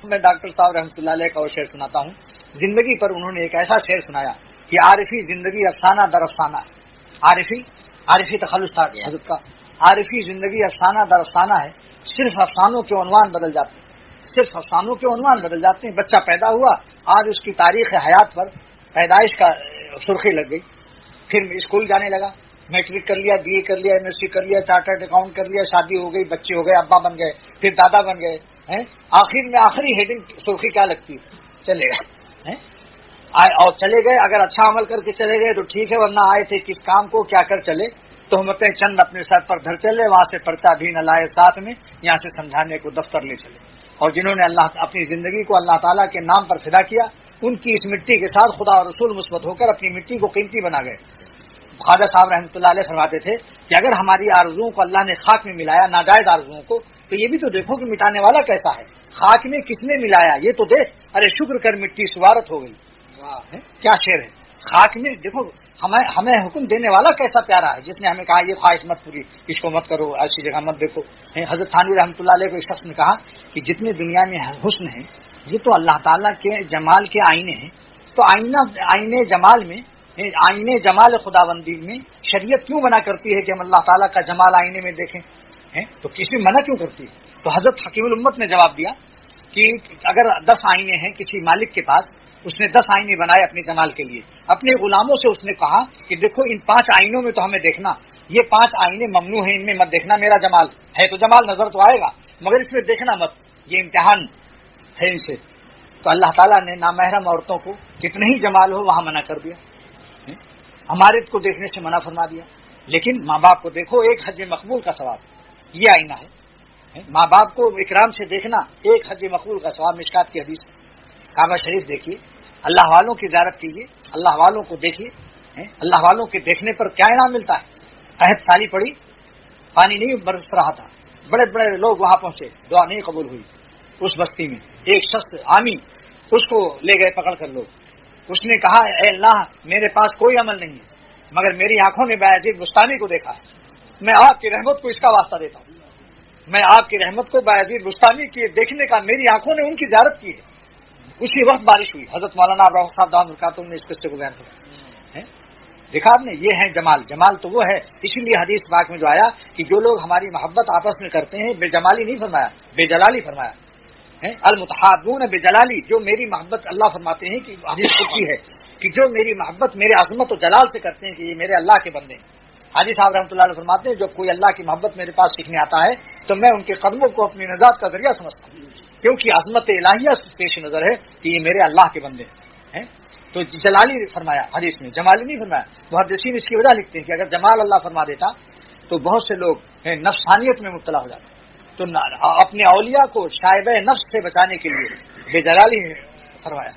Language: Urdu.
میں ڈاکٹر صاحب رحمۃ اللہ علیہ کا وہ شعر سناتا ہوں. زندگی پر انہوں نے ایک ایسا شعر سنایا کہ عارفی زندگی افسانہ در افسانہ ہے. عارفی تخلص تھا حضرت کا. عارفی زندگی افسانہ در افسانہ ہے، صرف افسانوں کے عنوان بدل جاتے ہیں، صرف افسانوں کے عنوان بدل جاتے ہیں. بچہ پیدا ہوا، آج اس کی تاریخ حیات پر پیدائش کا سرخی لگ گئی، پھر اسکول جانے لگا، میٹرک کر لیا، بی اے کر لیا، ایم ایس سی کر لیا، چارٹرڈ اکاؤنٹ کر لیا، شادی ہو گئی، بچے ہو گئے، ابا بن گئے، پھر دادا بن گئے. آخر میں آخری ہیڈنگ سرخی کیا لگتی ہے؟ چلے گئے. اور چلے گئے، اگر اچھا عمل کر کے چلے گئے تو ٹھیک ہے، ورنہ آئے تھے کس کام کو، کیا کر چلے؟ تہمتیں چند اپنے سر پر دھر چلے، وہاں سے پرچہ بھی نہ لائے ساتھ میں، یہاں سے سمجھانے کو دفتر لے چلے. اور جنہوں نے اپنی زندگی کو اللہ تعالیٰ کے نام پر فدا کیا، ان کی اس مٹی کے ساتھ خدا اور رسول مثبت ہو کر اپنی مٹی کو قیمتی بنا گئے. خواجہ صاحب رحمۃ اللہ علیہ فرماتے تھے کہ اگر ہماری آرزوؤں کو اللہ نے خاک میں ملایا، ناجائز آرزوؤں کو، تو یہ بھی تو دیکھو کہ مٹانے والا کیسا ہے. خاک میں کس نے ملایا یہ تو دیکھ، ارے شکر کر مٹی سوارت ہو گئی. کیا شعر ہے. خاک میں دیکھو ہمیں حکم دینے والا کیسا پیارا ہے، جس نے ہمیں کہا یہ خواہش مت پوری، اس کو مت کرو، ایسی جگہ مت دیکھو. حضرت تھانوی رحمۃ اللہ علیہ کو ایک شخص نے کہا کہ جتنے دنیا میں حسن ہے یہ تو اللہ تعالیٰ کے جمال کے آئینے ہیں، تو آئینے جمال میں، آئینے جمال خداوندی میں شریعت کیوں منع کرتی ہے کہ ہم اللہ تعالیٰ کا جمال آئینے میں دیکھیں؟ تو کسی منع کیوں کرتی ہے؟ تو حضرت حکیم الامت نے جواب دیا کہ اگر 10 آئینے ہیں کسی مالک کے پاس، اس نے 10 آئینے بنائے اپنے جمال کے لیے، اپنے غلاموں سے اس نے کہا کہ دیکھو ان 5 آئینوں میں تو ہمیں دیکھنا، یہ 5 آئینے ممنوع ہیں، ان میں مت دیکھنا، میرا جمال ہے تو جمال نظر تو آئے گا، مگر اس میں دیکھنا مت، یہ امتحان ہے ان سے. تو اللہ تعالیٰ نے نامحرم عورتوں کو کتنے ہی جمال ہو وہاں منع کر دیا، ہمارے کو دیکھنے سے منع فرما دیا. لیکن ماں باپ کو دیکھو، ایک حج مقبول کا ثواب یہ آئینہ ہے. ماں باپ کو اکرام سے دیکھنا ایک حج مقبول کا ثواب. مشکات کی حدیث. کعبہ شریف دیکھیے، اللہ والوں کی زیارت کیجیے، اللہ والوں کو دیکھیے، اللہ والوں کے دیکھنے پر کیا انعام ملتا ہے. قحط سالی پڑی، پانی نہیں برس رہا تھا، بڑے بڑے لوگ وہاں پہنچے، دعا نہیں قبول ہوئی. اس بستی میں ایک شخص عامی، اس کو لے گئے پکڑ کر لوگ. اس نے کہا اے اللہ میرے پاس کوئی عمل نہیں ہے، مگر میری آنکھوں نے بایزید بستانی کو دیکھا ہے، میں آپ کی رحمت کو اس کا واسطہ دیتا ہوں، میں آپ کی رحمت کو بایزید بستانی کی دیکھنے کا، میری آنکھوں نے ان کی زیارت کی ہے. اسی وقت بارش ہوئی. حضرت مولانا ابراہیم صاحب دامت برکاتہ نے اس قصے کو بیان کیا. دیکھا آپ نے، یہ ہے جمال. جمال تو وہ ہے، اسی لیے حدیث پاک میں جو آیا کہ جو لوگ ہماری محبت آپس میں کرتے ہیں، بے جمالی نہیں فرمایا، بے جلالی فرمایا. المتحابون بے جلالی، جو میری محبت، اللہ فرماتے ہیں کہ حدیث قدسی ہے کہ جو میری محبت میرے عظمت و جلال سے کرتے ہیں کہ یہ میرے اللہ کے بندے ہیں. حاجی صاحب رحمۃ اللہ علیہ فرماتے ہیں جب کوئی اللہ کی محبت میرے پاس سیکھنے آتا ہے تو میں ان کے قدموں کو اپنی نجات کا ذریعہ سمجھتا ہوں، کیونکہ عظمت الہیہ پیش نظر ہے کہ یہ میرے اللہ کے بندے ہیں. تو جلالی فرمایا حدیث میں، جمالی نہیں فرمایا. محدثین اس کی وجہ لکھتے ہیں کہ اگر جمال اللہ فرما دیتا تو بہت سے لوگ نفسانیت میں مبتلا ہو جاتے. تو اپنے اولیاء کو شائبہ نفس سے بچانے کے لیے بے جلالی فرمایا.